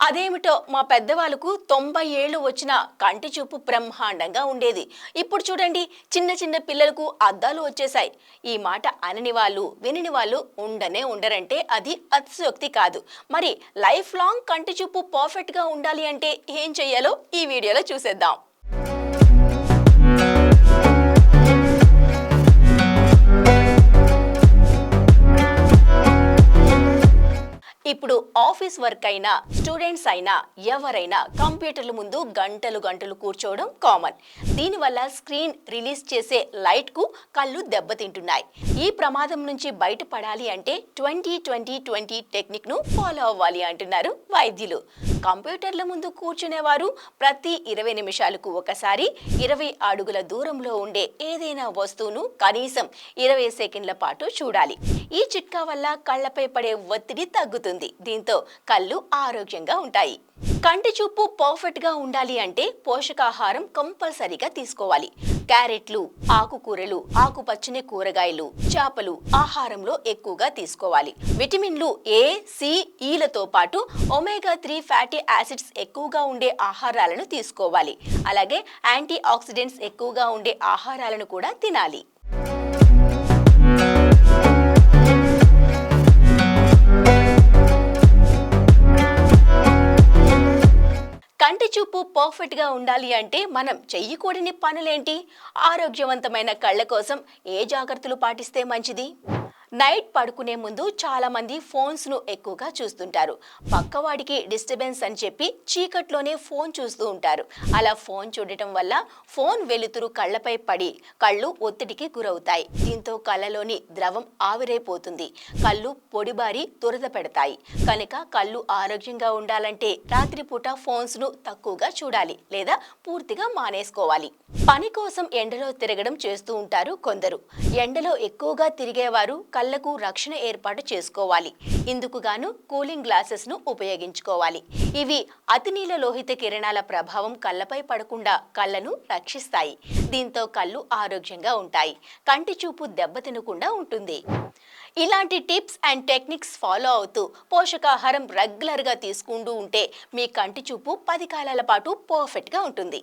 అదేమిటో మా పెద్దవాళ్ళకు 90 ఏళ్ళు వచ్చిన కంటి చూపు బ్రహ్మాండంగా ఉండేది. ఇప్పుడు చూడండి, చిన్న చిన్న పిల్లలకు అద్దాలు వచ్చేసాయి. ఈ మాట అనని వాళ్ళు, వినని వాళ్ళు ఉండనే ఉండరంటే అది అతిశయోక్తి కాదు. మరి లైఫ్ లాంగ్ కంటి చూపు పర్ఫెక్ట్ గా ఉండాలి అంటే ఏం చెయ్యాలో ఈ వీడియోలో చూసేద్దాం. ఇప్పుడు ఆఫీస్ వర్క్ అయినా, స్టూడెంట్స్ అయినా, ఎవరైనా కంప్యూటర్ల ముందు గంటలు గంటలు కూర్చోవడం కామన్. దీనివల్ల స్క్రీన్ రిలీజ్ చేసే లైట్ కు కళ్ళు దెబ్బతింటున్నాయి. ఈ ప్రమాదం నుంచి బయటపడాలి అంటే 20-20-20 టెక్నిక్ ను ఫాలో అవ్వాలి అంటున్నారు వైద్యులు. కంప్యూటర్ల ముందు కూర్చునేవారు ప్రతి 20 నిమిషాలకు ఒకసారి 20 అడుగుల దూరంలో ఉండే ఏదైనా వస్తువును కనీసం 20 సెకండ్ల పాటు చూడాలి. ఈ చిట్కా వల్ల కళ్ళపై పడే ఒత్తిడి తగ్గుతుంది. దీంతో కళ్ళు ఆరోగ్యంగా ఉంటాయి. కంటి చూపు పర్ఫెక్ట్ గా ఉండాలి అంటే పోషకాహారం కంపల్సరీగా తీసుకోవాలి. క్యారెట్లు, ఆకుకూరలు, ఆకుపచ్చని కూరగాయలు, చేపలు ఆహారంలో ఎక్కువగా తీసుకోవాలి. విటమిన్లు ఏ, సి, ఈలతో పాటు ఒమేగా 3 ఫ్యాటీ యాసిడ్స్ ఎక్కువగా ఉండే ఆహారాలను తీసుకోవాలి. అలాగే యాంటీ ఆక్సిడెంట్స్ ఎక్కువగా ఉండే ఆహారాలను కూడా తినాలి. కంటి చూపు పర్ఫెక్ట్ గా ఉండాలి అంటే మనం చెయ్యకూడని పనులేంటి? ఆరోగ్యవంతమైన కళ్ళ కోసం ఏ జాగ్రత్తలు పాటిస్తే మంచిది? నైట్ పడుకునే ముందు చాలా మంది ఫోన్స్ ను ఎక్కువగా చూస్తుంటారు. పక్కవాడికి డిస్టర్బెన్స్ అని చెప్పి చీకట్లోనే ఫోన్ చూస్తూ ఉంటారు. అలా ఫోన్ చూడటం వల్ల ఫోన్ వెలుతురు కళ్ళపై పడి కళ్ళు ఒత్తిడికి గురవుతాయి. దీంతో కళ్ళలోని ద్రవం ఆవిరైపోతుంది. కళ్ళు పొడిబారి దురద పెడతాయి. కనుక కళ్ళు ఆరోగ్యంగా ఉండాలంటే రాత్రిపూట ఫోన్స్ ను తక్కువగా చూడాలి లేదా పూర్తిగా మానేసుకోవాలి. పని కోసం ఎండలో తిరగడం చేస్తూ ఉంటారు కొందరు. ఎండలో ఎక్కువగా తిరిగేవారు కళ్ళకు రక్షణ ఏర్పాటు చేసుకోవాలి. ఇందుకు గాను కూలింగ్ గ్లాసెస్ ను ఉపయోగించుకోవాలి. ఇవి అతినీల లోహిత కిరణాల ప్రభావం కళ్ళపై పడకుండా కళ్ళను రక్షిస్తాయి. దీంతో కళ్ళు ఆరోగ్యంగా ఉంటాయి. కంటి చూపు దెబ్బతినకుండా ఉంటుంది. ఇలాంటి టిప్స్ అండ్ టెక్నిక్స్ ఫాలో అవుతూ పోషకాహారం రెగ్యులర్ గా తీసుకుంటూ ఉంటే మీ కంటి చూపు 10 కాలాల పాటు పర్ఫెక్ట్ గా ఉంటుంది.